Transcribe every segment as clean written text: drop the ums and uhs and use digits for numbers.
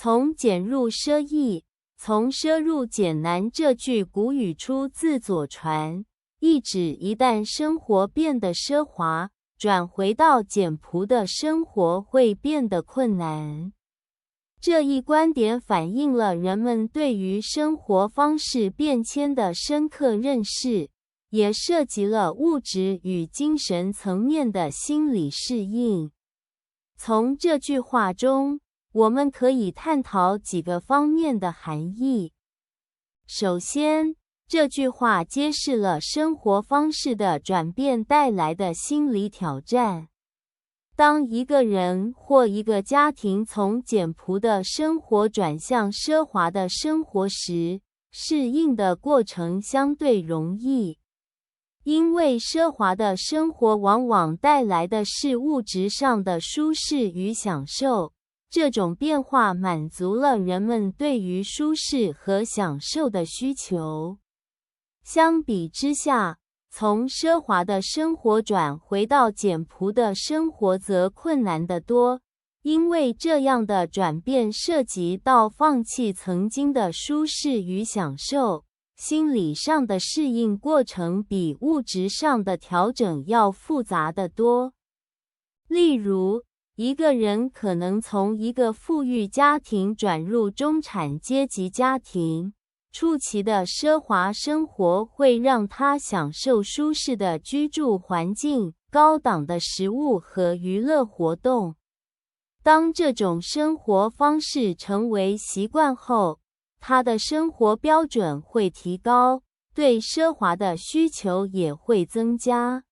从俭入奢易，从奢入俭难这句古语出自左传，意指一旦生活变得奢华，转回到简朴的生活会变得困难。这一观点反映了人们对于生活方式变迁的深刻认识，也涉及了物质与精神层面的心理适应。从这句话中，我们可以探讨几个方面的含义。首先，这句话揭示了生活方式的转变带来的心理挑战。当一个人或一个家庭从简朴的生活转向奢华的生活时，适应的过程相对容易。因为奢华的生活往往带来的是物质上的舒适与享受，这种变化满足了人们对于舒适和享受的需求。相比之下，从奢华的生活转回到简朴的生活则困难得多，因为这样的转变涉及到放弃曾经的舒适与享受，心理上的适应过程比物质上的调整要复杂得多。例如，一个人可能从一个富裕家庭转入中产阶级家庭，初期的奢华生活会让他享受舒适的居住环境、高档的食物和娱乐活动。当这种生活方式成为习惯后，他的生活标准会提高，对奢华的需求也会增加。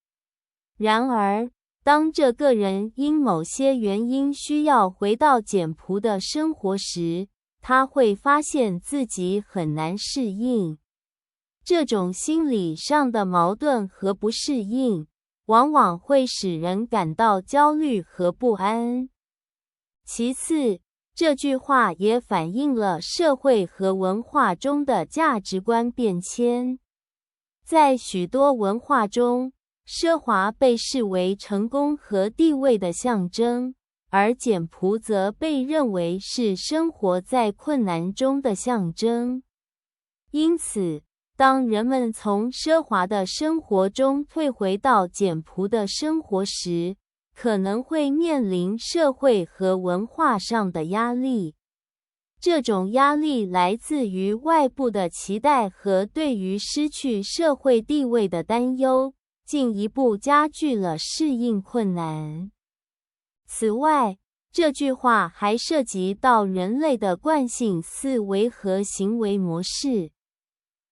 然而，当这个人因某些原因需要回到简朴的生活时，他会发现自己很难适应。这种心理上的矛盾和不适应，往往会使人感到焦虑和不安。其次，这句话也反映了社会和文化中的价值观变迁。在许多文化中，奢华被视为成功和地位的象征，而简朴则被认为是生活在困难中的象征。因此，当人们从奢华的生活中退回到简朴的生活时，可能会面临社会和文化上的压力。这种压力来自于外部的期待和对于失去社会地位的担忧，进一步加剧了适应困难。此外，这句话还涉及到人类的惯性思维和行为模式。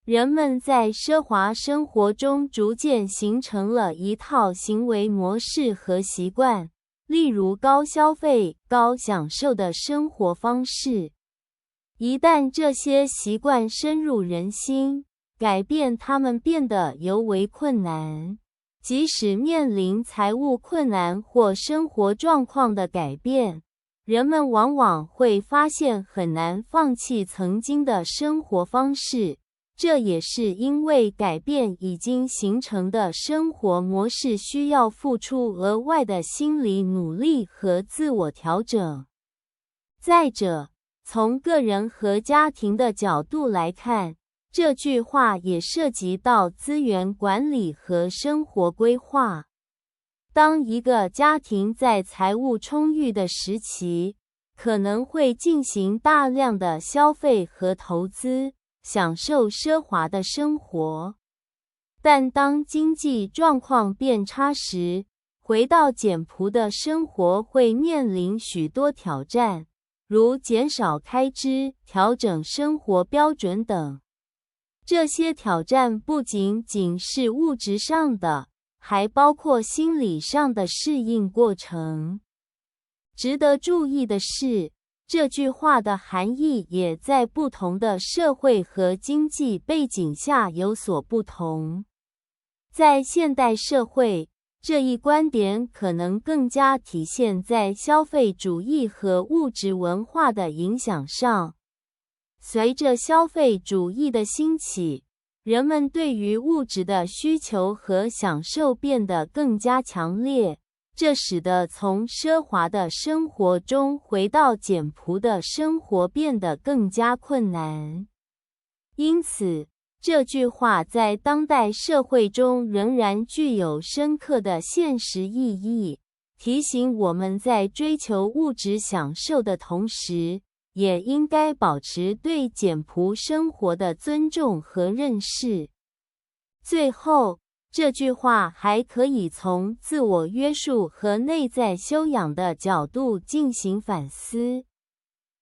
人们在奢华生活中逐渐形成了一套行为模式和习惯，例如高消费、高享受的生活方式。一旦这些习惯深入人心，改变它们变得尤为困难。即使面临财务困难或生活状况的改变，人们往往会发现很难放弃曾经的生活方式，这也是因为改变已经形成的生活模式需要付出额外的心理努力和自我调整。再者，从个人和家庭的角度来看，这句话也涉及到资源管理和生活规划。当一个家庭在财务充裕的时期，可能会进行大量的消费和投资，享受奢华的生活。但当经济状况变差时，回到简朴的生活会面临许多挑战，如减少开支、调整生活标准等。这些挑战不仅仅是物质上的，还包括心理上的适应过程。值得注意的是，这句话的含义也在不同的社会和经济背景下有所不同。在现代社会，这一观点可能更加体现在消费主义和物质文化的影响上。随着消费主义的兴起，人们对于物质的需求和享受变得更加强烈，这使得从奢华的生活中回到简朴的生活变得更加困难。因此，这句话在当代社会中仍然具有深刻的现实意义，提醒我们在追求物质享受的同时，也应该保持对简朴生活的尊重和认识。最后，这句话还可以从自我约束和内在修养的角度进行反思。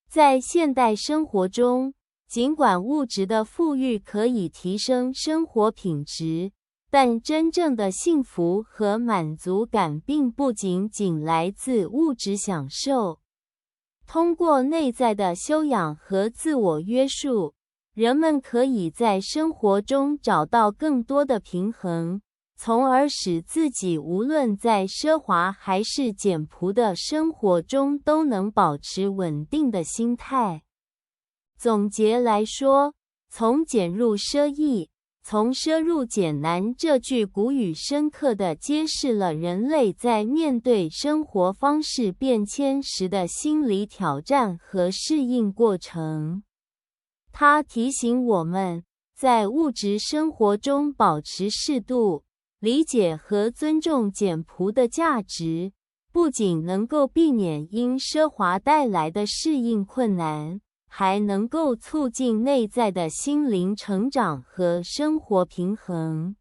在现代生活中，尽管物质的富裕可以提升生活品质，但真正的幸福和满足感并不仅仅来自物质享受。通过内在的修养和自我约束，人们可以在生活中找到更多的平衡，从而使自己无论在奢华还是简朴的生活中都能保持稳定的心态。总结来说，从简入奢易，从奢入俭难这句古语深刻地揭示了人类在面对生活方式变迁时的心理挑战和适应过程。它提醒我们，在物质生活中保持适度，理解和尊重简朴的价值，不仅能够避免因奢华带来的适应困难，还能够促进内在的心灵成长和生活平衡。